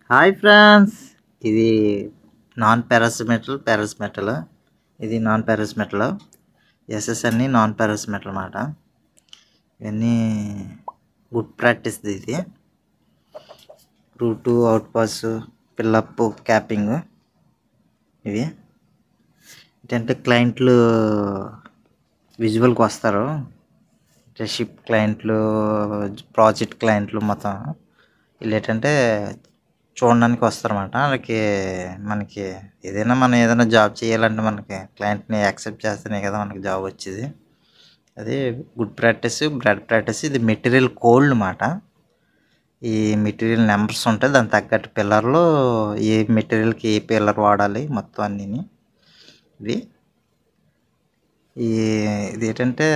Hi friends, ఇది non పారాసిమెటల్ పారాసిమెటల్ ఇది non పారాసిమెటల్ SS అన్ని నాన్ పారాసిమెటల్ అన్నమాట. ఇవన్నీ గుడ్ ప్రాక్టీస్. ఇది రూటు, అవుట్ పాస్, పిల్లప్, క్యాపింగ్. ఇవి ఏంటంటే క్లయింట్లు విజువల్కి వస్తారు. షిప్ క్లయింట్లు, ప్రాజెక్ట్ క్లయింట్లు మొత్తం వీళ్ళు ఏంటంటే చూడడానికి వస్తారన్నమాట. వాళ్ళకి మనకి మనం ఏదైనా జాబ్ చేయాలంటే మనకి క్లయింట్ని యాక్సెప్ట్ చేస్తేనే కదా మనకి జాబ్ వచ్చేది. అది గుడ్ ప్రాక్టీస్, బ్యాడ్ ప్రాక్టీస్. ఇది మెటీరియల్ కోల్డ్ అన్నమాట. ఈ మెటీరియల్ నెంబర్స్ ఉంటాయి, దాని తగ్గట్టు పిల్లర్లు ఏ మెటీరియల్కి ఏ పిల్లర్ వాడాలి మొత్తం అన్నీ. ఇది ఏంటంటే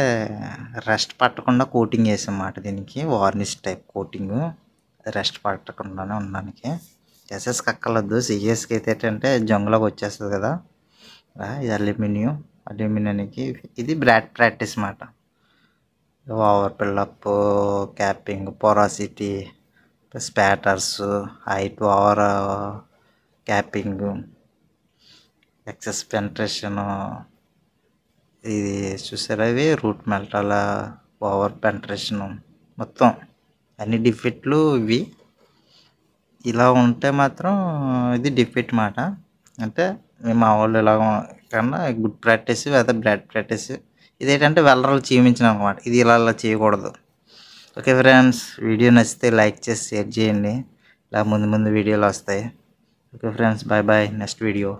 రెస్ట్ పట్టకుండా కోటింగ్ వేసామాట. దీనికి వార్నిష్ టైప్ కోటింగ్, రెస్ట్ పట్టకుండానే ఉండడానికి. ఎస్ఎస్కి అక్కర్లేదు, సిఎస్కి అయితే ఏంటంటే జంగులోకి వచ్చేస్తుంది కదా. ఇది అల్యూమినియంకి ఇది బ్రాడ్ ప్రాక్టీస్ అన్నమాట. ఓవర్ పిల్లప్, capping, porosity, spatters, height, over capping, excess penetration. ఇది చూసారా, ఇవి రూట్ మెల్టాల, ఓవర్ పెంట్రేషన్, మొత్తం అన్ని డిఫెక్ట్లు ఇవి. ఇలా ఉంటే మాత్రం ఇది డిఫెక్ట్ మాట. అంటే మా వాళ్ళు ఇలా కన్నా గుడ్ ప్రాక్టీస్ లేదా బ్యాడ్ ప్రాక్టీస్. ఇదేంటంటే వెల్లరాలు చూపించినాం అనమాట. ఇది ఇలా చేయకూడదు. ఓకే ఫ్రెండ్స్, వీడియో నచ్చితే లైక్ చేసి షేర్ చేయండి. ఇలా ముందు వీడియోలు వస్తాయి. Okay friends, bye bye, next video.